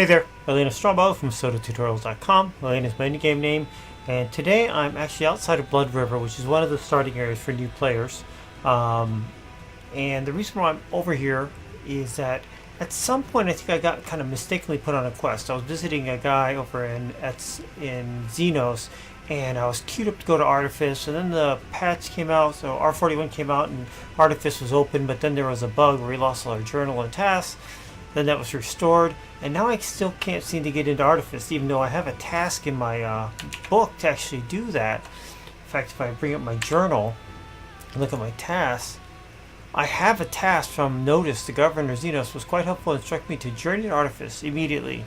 Hey there, Elena Strombo from SodaTutorials.com. Elena's my game name, and today I'm actually outside of Blood River, which is one of the starting areas for new players. And the reason why I'm over here is that at some point I think I got kind of mistakenly put on a quest. I was visiting a guy over in Xenos, and I was queued up to go to Artifice, and then the patch came out, so R41 came out and Artifice was open, but then there was a bug where we lost all our journal and tasks. Then that was restored, and now I still can't seem to get into Artifice, even though I have a task in my book to actually do that. In fact, if I bring up my journal and look at my tasks, I have a task from Notice. The Governor Xenos was quite helpful and instructed me to journey to Artifice immediately,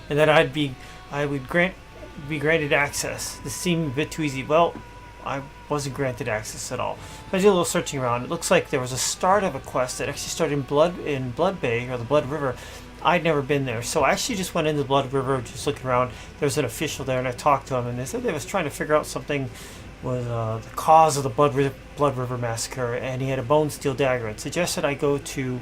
and that I would be granted access. This seemed a bit too easy. Well, I wasn't granted access at all. So I did a little searching around. It looks like there was a start of a quest that actually started in Blood Bay, or the Blood River. I'd never been there, so I actually just went into the Blood River, just looking around. There was an official there, and I talked to him, and they said they was trying to figure out something was the cause of the Blood River massacre, and he had a bone steel dagger. It suggested I go to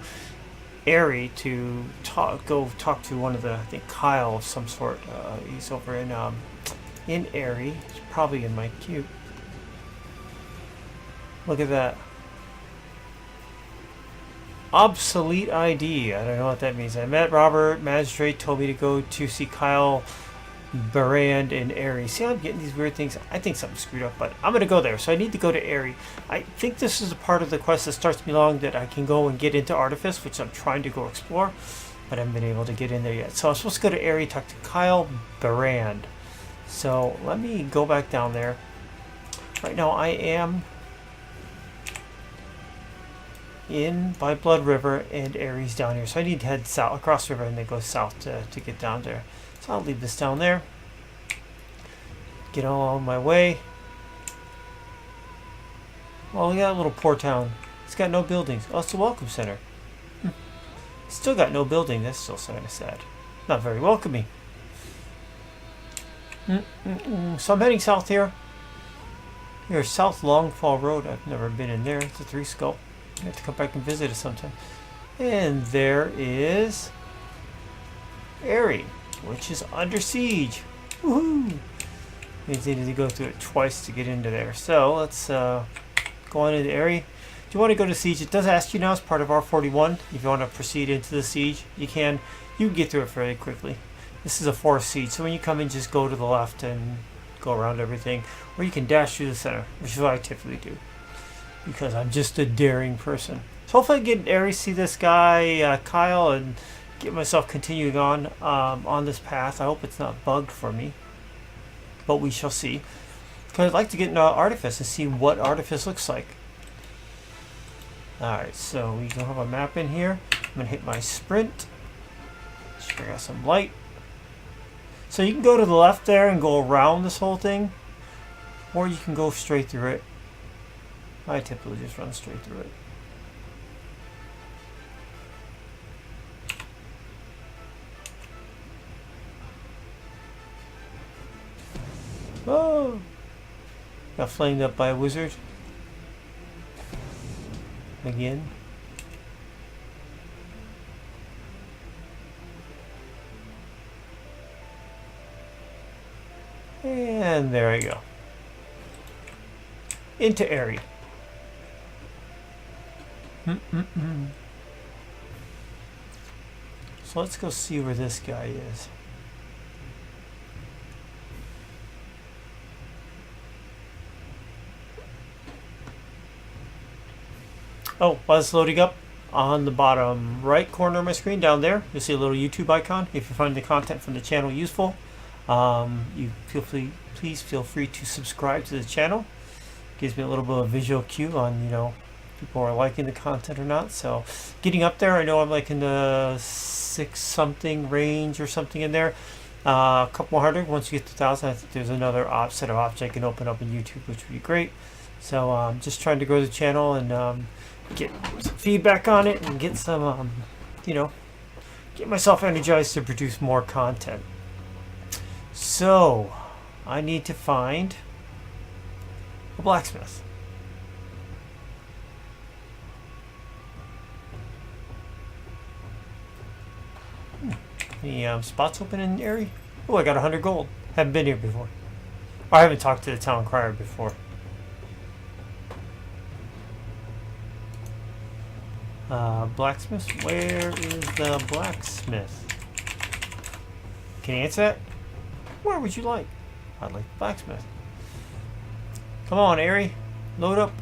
Airy to talk to one of the, I think Kyle of some sort. He's over in Airy. He's probably in my queue. Look at that. Obsolete ID. I don't know what that means. I met Robert. Magistrate told me to go to see Kyle Barand in Airy. See how I'm getting these weird things? I think something's screwed up, but I'm going to go there. So I need to go to Airy. I think this is a part of the quest that starts me along that I can go and get into Artifice, which I'm trying to go explore, but I haven't been able to get in there yet. So I'm supposed to go to Airy, talk to Kyle Barand. So let me go back down there. Right now I am in by Blood River, and Airy's down here, so I need to head south across the river and then go south to get down there. So I'll leave this down there, get on my way. Well, we got a little poor town. It's got no buildings. Oh, it's a welcome center. Still got no building. That's still kind of sad. Not very welcoming. So I'm heading south here. Here's South Longfall Road. I've never been in there. It's a 3 skull. I have to come back and visit it sometime. And there is Airy, which is under siege. Woohoo! Means they need to go through it twice to get into there. So let's go on into Airy. Do you want to go to siege? It does ask you now as part of R41 if you want to proceed into the siege. You can get through it fairly quickly. This is a forest siege, so when you come in, just go to the left and go around everything, or you can dash through the center, which is what I typically do, because I'm just a daring person. So hopefully I get Airy, see this guy, Kyle, and get myself continuing on this path. I hope it's not bugged for me, but we shall see. Because I'd like to get into Artifice and see what Artifice looks like. Alright, so we don't have a map in here. I'm going to hit my sprint. Figure out some light. So you can go to the left there and go around this whole thing, or you can go straight through it. I typically just run straight through it. Oh! Got flamed up by a wizard. Again. And there I go. Into Airy. So let's go see where this guy is. Oh, while it's loading up, on the bottom right corner of my screen down there, you'll see a little YouTube icon. If you find the content from the channel useful, please feel free to subscribe to the channel. Gives me a little bit of visual cue on, people are liking the content or not. So getting up there, I know I'm like in the 6 something range or something in there. A couple more hundred. Once you get to 1,000, I think there's another set of options I can open up in YouTube, which would be great. So I'm just trying to grow the channel and get some feedback on it and get some, get myself energized to produce more content. So I need to find a blacksmith. Any spots open in the area? Oh, I got 100 gold. Haven't been here before. Or I haven't talked to the town crier before. Blacksmith? Where is the blacksmith? Can you answer that? Where would you like? I'd like the blacksmith. Come on, Airy. Load up.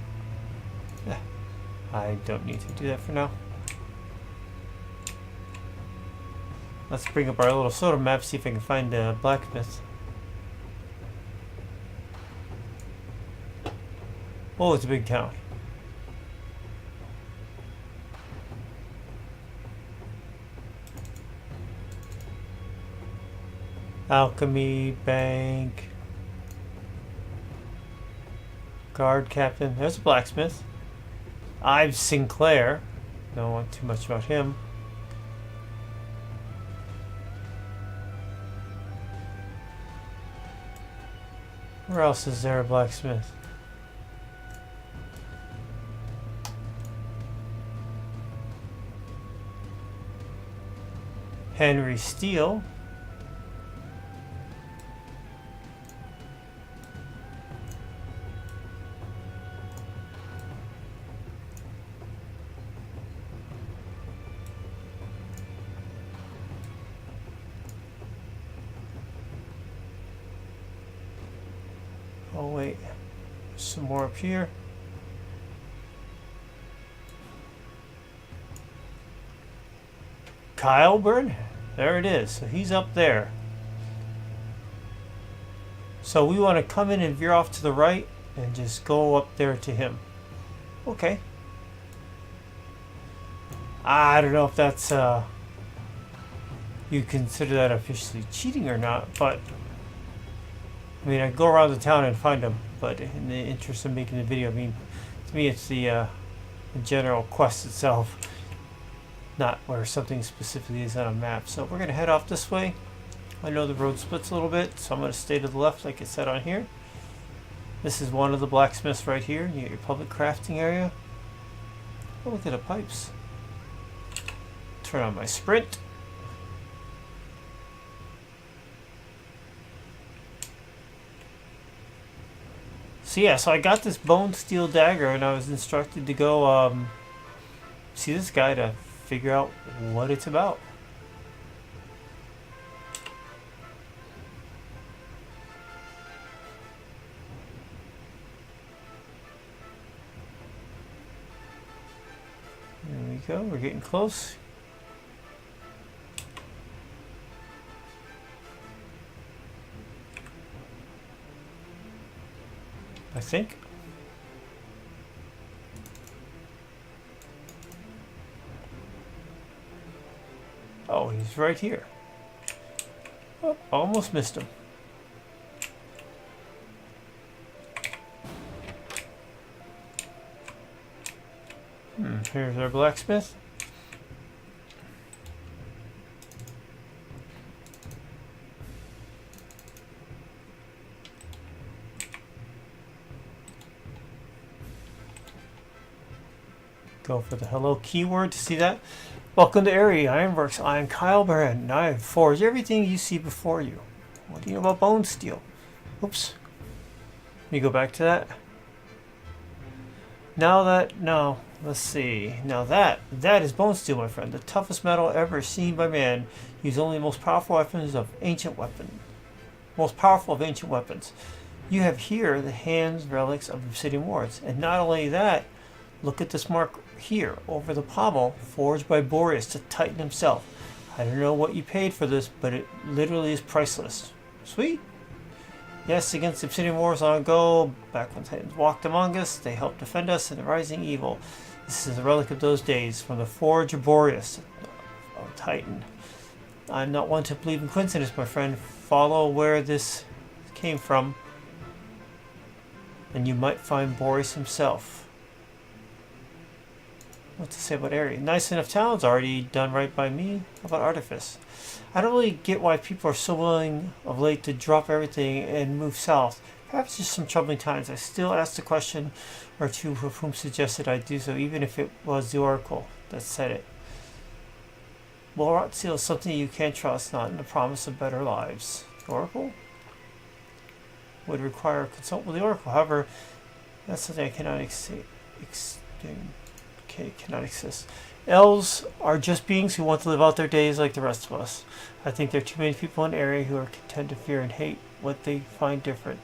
Yeah. I don't need to do that for now. Let's bring up our little soda map, see if I can find the blacksmith. Oh, it's a big town. Alchemy, bank, guard captain. There's a blacksmith. Ives Sinclair. Don't want too much about him. Where else is there a blacksmith? Henry Steele. Oh wait, some more up here. Kyleburn? There it is. So he's up there. So we want to come in and veer off to the right and just go up there to him. Okay. I don't know if that's you consider that officially cheating or not, but I mean, I go around the town and find them, but in the interest of making the video, I mean, to me it's the general quest itself, not where something specifically is on a map. So we're going to head off this way. I know the road splits a little bit, so I'm going to stay to the left like it said on here. This is one of the blacksmiths right here. You get your public crafting area. Oh, look at the pipes. Turn on my sprint. So yeah, so I got this bone steel dagger and I was instructed to go see this guy to figure out what it's about. There we go, we're getting close. I think. Oh, he's right here. Oh, almost missed him. Here's our blacksmith. Go for the hello keyword to see that. Welcome to Area Ironworks. I'm Kyle Brand and I have forged everything you see before you. What do you know about bone steel? Oops. Let me go back to that. Let's see. Now that is bone steel, my friend. The toughest metal ever seen by man. Use only the most powerful of ancient weapons. You have here the hands relics of obsidian wards. And not only that, look at this mark here over the pommel, forged by Boreas to Titan himself. I don't know what you paid for this, but it literally is priceless. Sweet. Yes, against obsidian wars long ago, back when Titans walked among us, they helped defend us in the rising evil. This is a relic of those days, from the forge of Boreas, of Titan. I'm not one to believe in coincidence, my friend. Follow where this came from, and you might find Boreas himself. What to say about Area? Nice enough town's already done right by me. How about Artifice? I don't really get why people are so willing of late to drop everything and move south. Perhaps just some troubling times. I still ask the question or two of whom suggested I do so, even if it was the Oracle that said it. Will rot seal is something you can't trust, not in the promise of better lives. The Oracle would require a consult with the Oracle. However, that's something I cannot cannot exist. Elves are just beings who want to live out their days like the rest of us. I think there are too many people in the area who are content to fear and hate what they find different.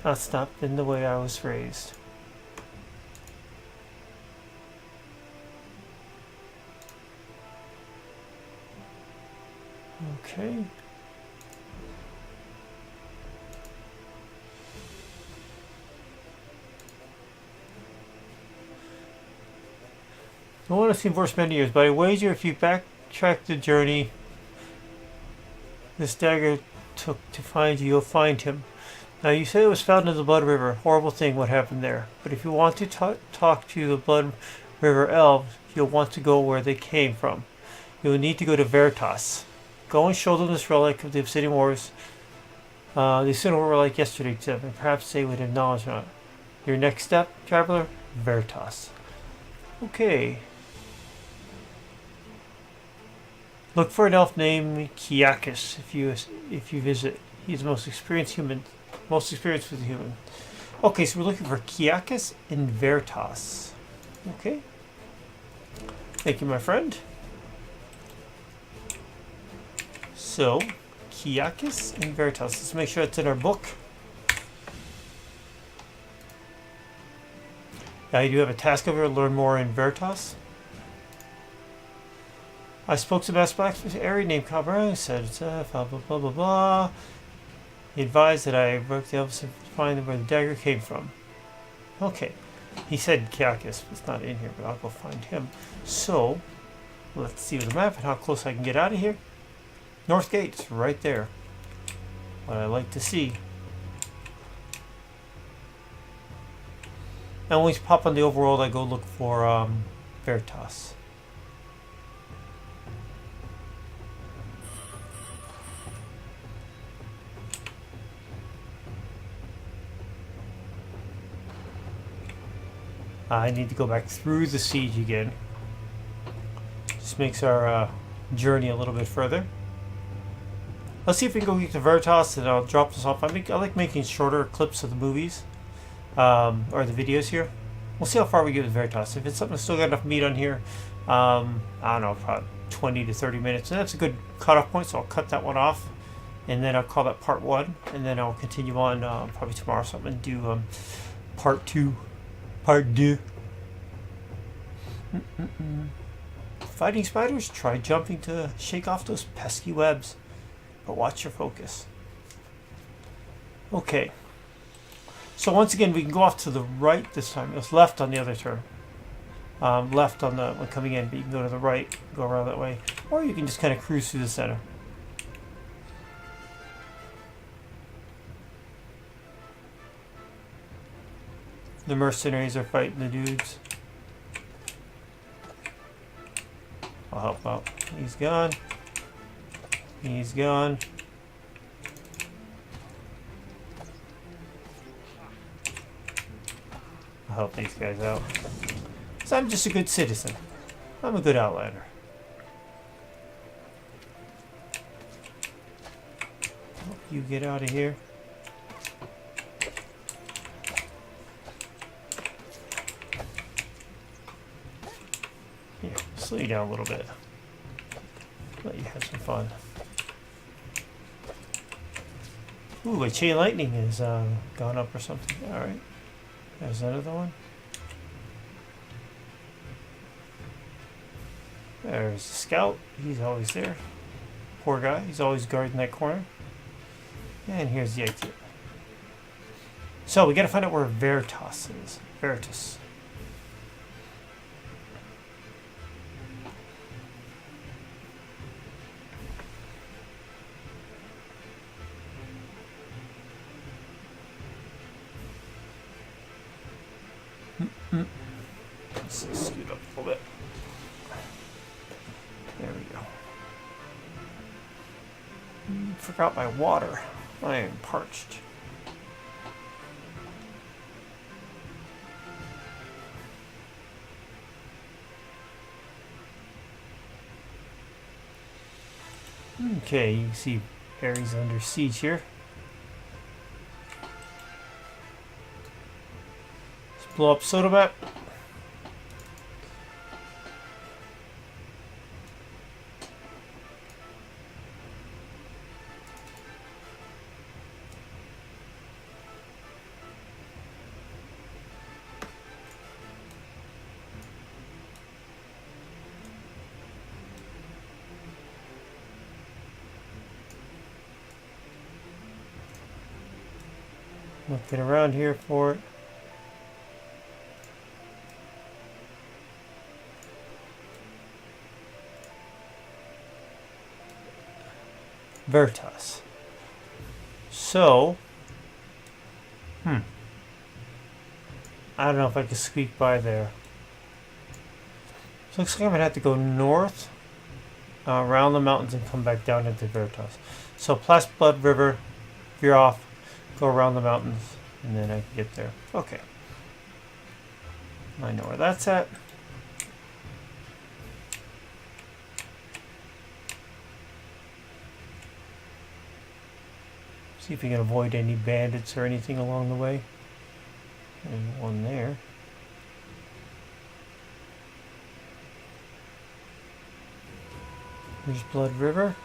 That's not been the way I was raised. Okay. No one has seen Vorse many years, but I wager if you backtrack the journey this dagger took to find you, you'll find him. Now, you say it was found in the Blood River. Horrible thing what happened there. But if you want to talk to the Blood River elves, you'll want to go where they came from. You'll need to go to Veritas. Go and show them this relic of the Obsidian Wars. The Obsidian War relic yesterday, except, and perhaps they would acknowledge it. Your next step, traveler? Veritas. Okay. Look for an elf named Kiakis if you visit. He's the most experienced with the human. Okay, so we're looking for Kiakis in Veritas. Okay. Thank you, my friend. So, Kiakis in Veritas. Let's make sure it's in our book. Now you do have a task over to learn more in Veritas. I spoke to Master Blacksmith area named Cabra. He said it's blah blah blah blah blah. He advised that I work the elves to find where the dagger came from. Okay. He said Kiakis. It's not in here, but I'll go find him. So, let's see the map and how close I can get out of here. North Gate's right there. What I like to see. And when we pop on the overworld, I go look for Veritas. I need to go back through the siege again. Just makes our journey a little bit further. Let's see if we can go get to Veritas, and I'll drop this off. I like making shorter clips of the movies, or the videos here. We'll see how far we get with Veritas. If it's something that's still got enough meat on here, I don't know, probably 20 to 30 minutes. And that's a good cutoff point, so I'll cut that one off. And then I'll call that part 1. And then I'll continue on probably tomorrow or something and do part 2. Part 2. Fighting spiders? Try jumping to shake off those pesky webs. But watch your focus. Okay. So once again, we can go off to the right this time. It was left on the other turn. Left on the one coming in, but you can go to the right, go around that way. Or you can just kind of cruise through the center. The mercenaries are fighting the dudes. I'll help out. He's gone. He's gone. I'll help these guys out. Because I'm just a good citizen. I'm a good outlander. Help you get out of here. Here, slow you down a little bit. Let you have some fun. Ooh, a chain lightning has gone up or something. Alright. There's another one. There's the scout. He's always there. Poor guy. He's always guarding that corner. And here's the exit. So we gotta find out where Veritas is. Veritas. Let's scoot up a little bit. There we go. Forgot my water. I am parched. Okay, you can see Ares under siege here. Let's blow up Soda Map. Looking around here for it. Veritas. So, I don't know if I can squeak by there. So looks like I'm gonna have to go north, around the mountains, and come back down into Veritas. So Plas Blood River, veer off, go around the mountains, and then I can get there. Okay. I know where that's at. See if we can avoid any bandits or anything along the way. There's one there. There's Blood River.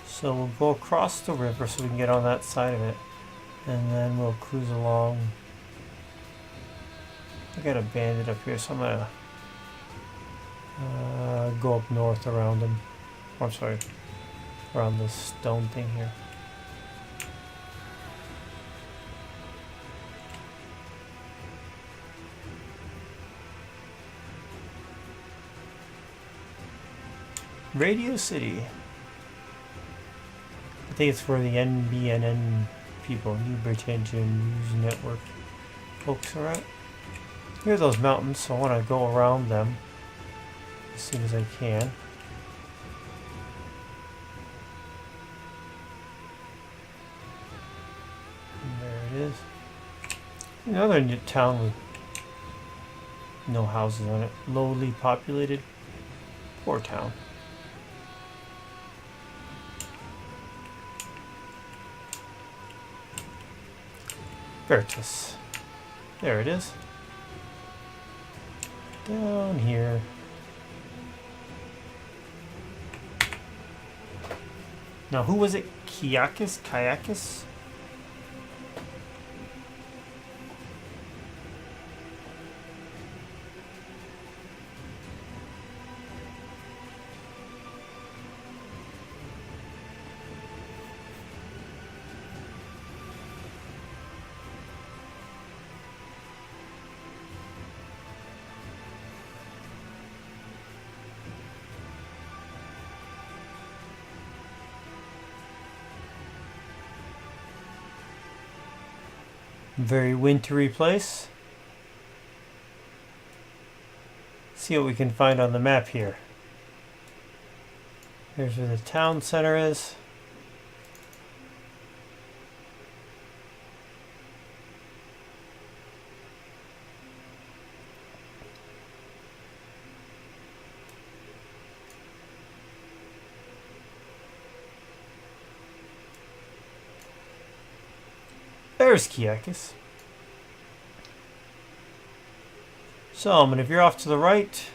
So we'll go across the river so we can get on that side of it. And then we'll cruise along. I got a bandit up here, so I'm gonna go up north around him. Oh, I'm sorry, around this stone thing here. Radio City. I think it's for the NBNN people, New Britannia News Network folks are at. Here are those mountains, so I want to go around them as soon as I can. And there it is. Another town with no houses on it. Lowly populated. Poor town. Veritas. There it is. Down here. Now, who was it? Kayakis? Very wintry place. See what we can find on the map here. Here's where the town center is. There's Kayakis. So I'm going to veer off to the right,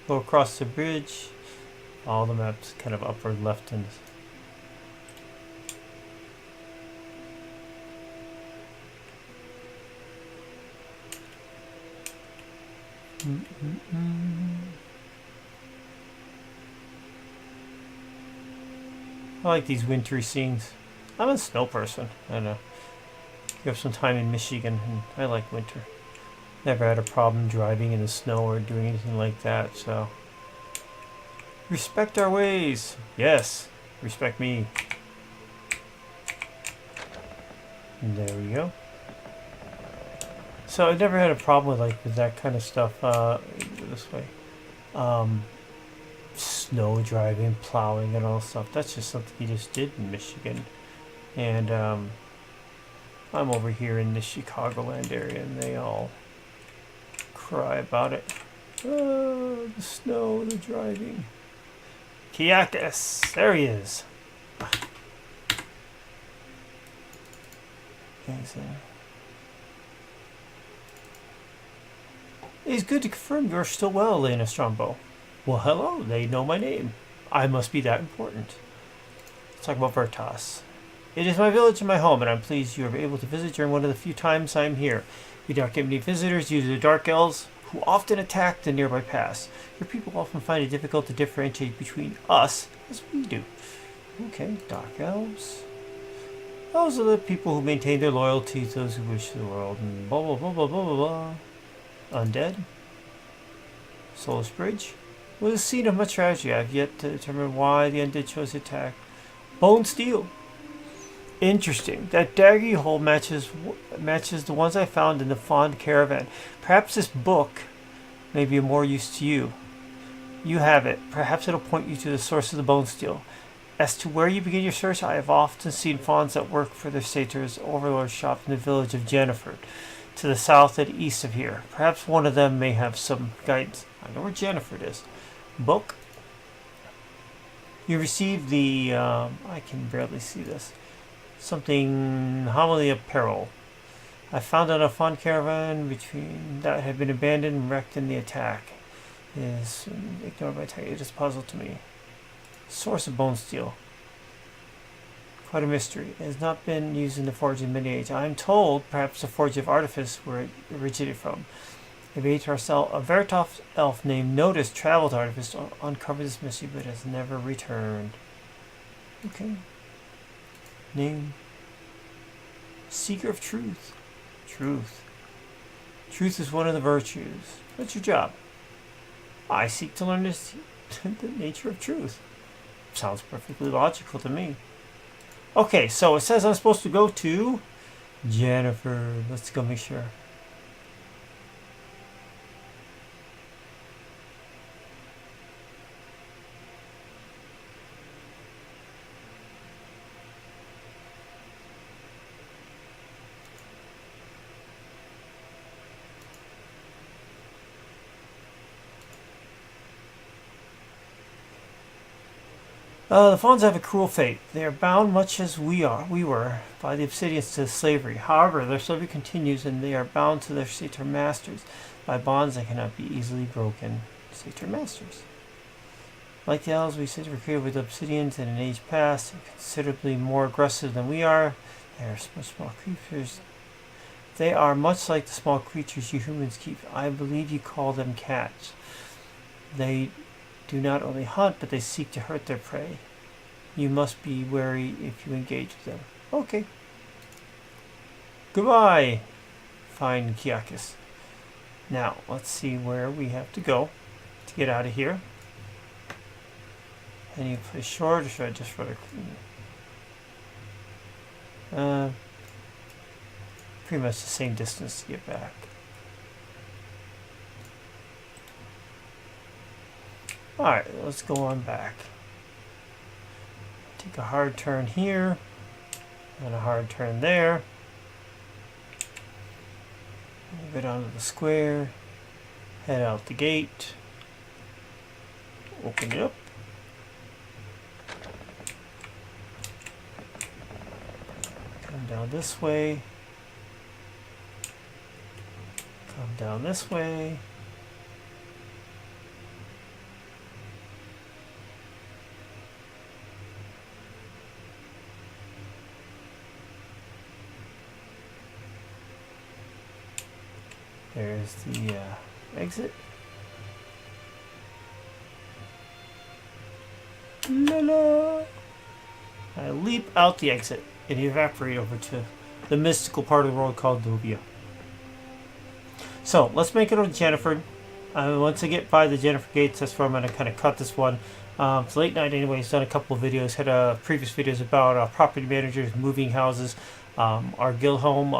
go across the bridge. All the maps kind of upward left and I like these wintry scenes. I'm a snow person. I don't know. You have some time in Michigan, and I like winter. Never had a problem driving in the snow or doing anything like that, so. Respect our ways. Yes, respect me. And there we go. So I never had a problem with that kind of stuff this way. Snow driving, plowing, and all stuff. That's just something you just did in Michigan. And I'm over here in the Chicagoland area, and they all cry about it. Oh, the snow, the driving. Kiakis, there he is. It's good to confirm you're still well, Elena Strombo. Well, hello, they know my name. I must be that important. Let's talk about Veritas. It is my village and my home, and I'm pleased you are able to visit during one of the few times I am here. We don't get many visitors due to the Dark Elves, who often attack the nearby pass. Your people often find it difficult to differentiate between us, as we do. Okay, Dark Elves. Those are the people who maintain their loyalty to those who wish the world, and blah blah blah blah blah blah blah. Undead. Soulless Bridge. Was a scene of much tragedy. I have yet to determine why the undead chose to attack. Bone Steel. Interesting. That dagger you hold matches the ones I found in the Fond Caravan. Perhaps this book may be of more use to you. You have it. Perhaps it'll point you to the source of the Bone Steel. As to where you begin your search, I have often seen fawns that work for their satyr's overlord shop in the village of Cataford, to the south and east of here. Perhaps one of them may have some guidance. I know where Cataford is. Book. You received the, I can barely see this. Something, Homily of Peril. I found on a Fond Caravan between that had been abandoned and wrecked in the attack. It is ignored by attack. It is a puzzle to me. Source of Bone Steel. Quite a mystery. It has not been used in the forge in many ages. I am told perhaps the Forge of Artifice where it originated from. A Veritas elf named Notice traveled to Artifice to uncover this mystery but has never returned. Okay. Name. Seeker of Truth. Truth. Truth is one of the virtues. What's your job? I seek to learn the nature of truth. Sounds perfectly logical to me. Okay, so it says I'm supposed to go to Cataford. Let's go make sure. The Fawns have a cruel fate. They are bound much as we were, by the Obsidians to slavery. However, their slavery continues and they are bound to their satyr masters by bonds that cannot be easily broken. Satyr masters. Like the elves, we satyrs were created with Obsidians in an age past. They're considerably more aggressive than we are. They are much small creatures. They are much like the small creatures you humans keep. I believe you call them cats. They do not only hunt, but they seek to hurt their prey. You must be wary if you engage with them. Okay. Goodbye, fine Kiakis. Now, let's see where we have to go to get out of here. Any place short, or should I just rather... pretty much the same distance to get back. Alright, let's go on back. Take a hard turn here, and a hard turn there. Go down to the square, head out the gate, open it up. Come down this way, come down this way. There's the exit. La la! I leap out the exit and evaporate over to the mystical part of the world called Novia. So let's make it over to Cataford. Once I get by the Cataford gates, that's where I'm going to kind of cut this one. It's late night anyway. He's done a couple of videos. Had previous videos about property managers moving houses. Our guild home,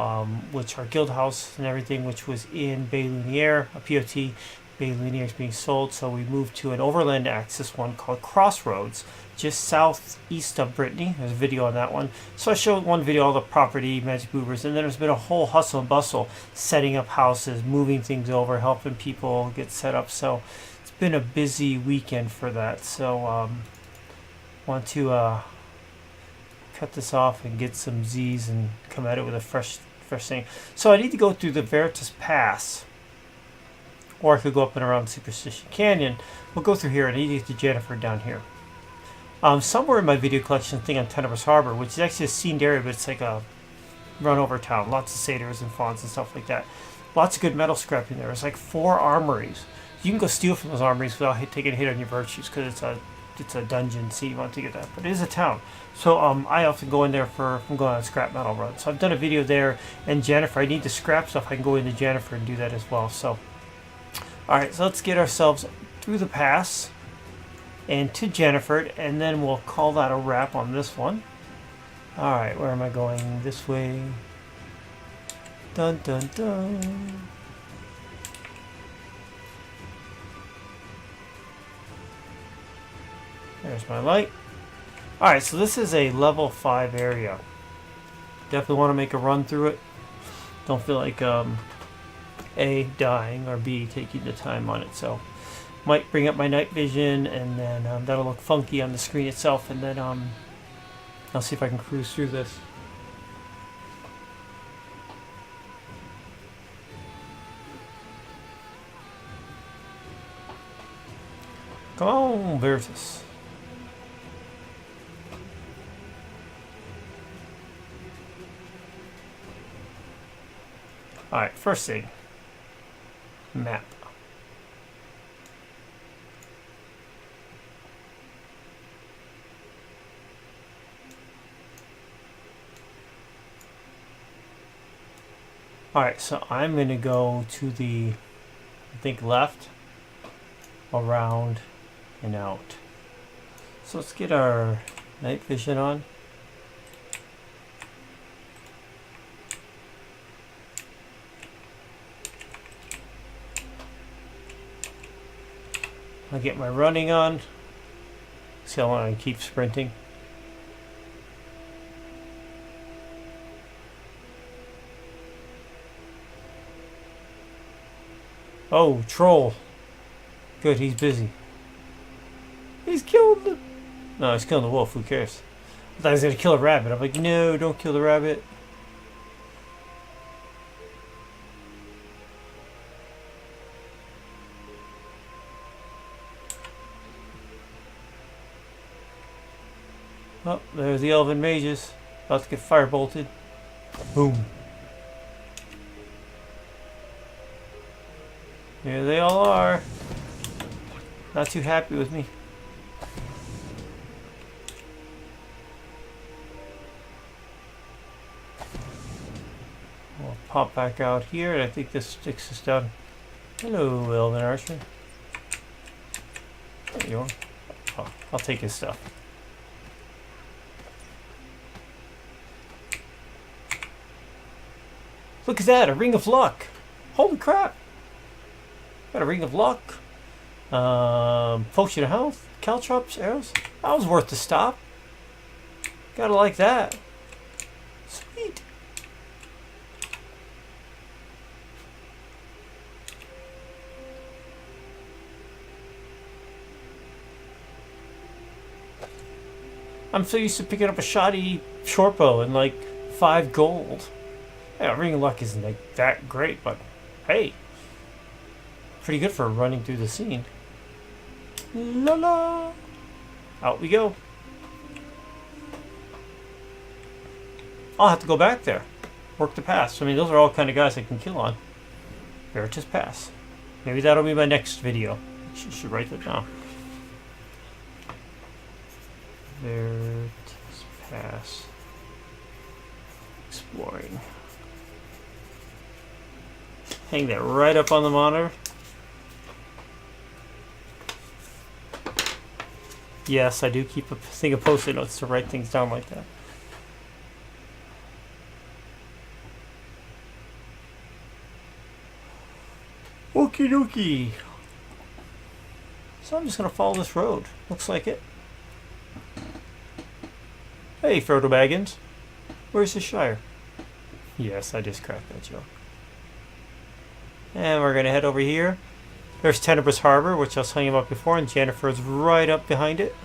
which our guild house and everything, which was in Bay Lumiere, a POT, Bay Linear is being sold, so we moved to an overland access one called Crossroads, just southeast of Brittany. There's a video on that one. So I showed one video, all the property, magic movers, and then there's been a whole hustle and bustle, setting up houses, moving things over, helping people get set up. So it's been a busy weekend for that. So want to cut this off and get some Z's and come at it with a fresh thing. So I need to go through the Veritas Pass, or I could go up and around Superstition Canyon. We'll go through here, and I need to get to Jennifer down here. Somewhere in my video collection thing on Tenebrous Harbor, which is actually a scened area, but it's like a run-over town. Lots of satyrs and fawns and stuff like that. Lots of good metal scrapping there. It's like 4 armories. You can go steal from those armories without taking a hit on your virtues, because it's a dungeon, so you want to get that. But it is a town. So I often go in there from going on a scrap metal run. So I've done a video there, and Jennifer, I need to scrap stuff. I can go into Jennifer and do that as well. So, alright, so let's get ourselves through the pass and to Jennifer, and then we'll call that a wrap on this one. Alright, where am I going? This way. Dun dun dun. There's my light. Alright, so this is a level 5 area. Definitely want to make a run through it. Don't feel like A, dying, or B, taking the time on it. So might bring up my night vision, and then that'll look funky on the screen itself, and then I'll see if I can cruise through this. Come on, Veritas. Alright, first thing. Map. Alright, so I'm going to go to the, I think, left, around, and out. So let's get our night vision on. I'll get my running on. See how long I keep sprinting. Oh, troll. Good, he's busy. He's killed the... No, he's killing the wolf. Who cares? I thought he was going to kill a rabbit. I'm like, no, don't kill the rabbit. Oh, there's the elven mages. About to get firebolted. Boom. Here they all are. Not too happy with me. We'll pop back out here, and I think this sticks us down. Hello, elven archer. There you are. Oh, I'll take his stuff. Look at that, a ring of luck. Holy crap. Got a ring of luck. Potion of health, caltrops, arrows. That was worth the stop. Gotta like that. Sweet. I'm so used to picking up a shoddy short bow and like 5 gold. Yeah, ring of luck isn't like that great, but hey, pretty good for running through the scene. La la! Out we go. I'll have to go back there. Work the pass. I mean, those are all kind of guys I can kill on. Veritas Pass. Maybe that'll be my next video. Should write that down. Veritas Pass. Exploring. Hang that right up on the monitor. Yes, I do keep a thing of post-it notes to write things down like that. Okie dokie. So I'm just going to follow this road. Looks like it. Hey, Frodo Baggins. Where's the Shire? Yes, I just cracked that joke. And we're going to head over here. There's Tenebrous Harbor, which I was telling you about before, and Jennifer's right up behind it.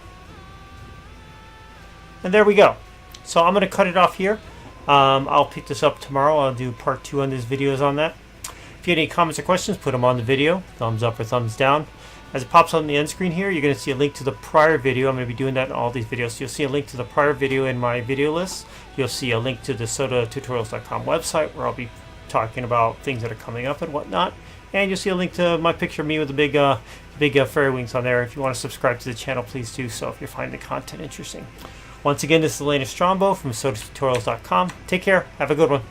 And there we go. So I'm going to cut it off here. I'll pick this up tomorrow. I'll do part 2 on these videos on that. If you have any comments or questions, put them on the video. Thumbs up or thumbs down. As it pops on the end screen here, you're going to see a link to the prior video. I'm going to be doing that in all these videos. So you'll see a link to the prior video in my video list. You'll see a link to the sotatutorials.com website where I'll be talking about things that are coming up and whatnot. And you'll see a link to my picture of me with the big fairy wings on there. If you want to subscribe to the channel, please do so if you're finding the content interesting. Once again, this is Elena Strombo from sotatutorials.com. Take care. Have a good one.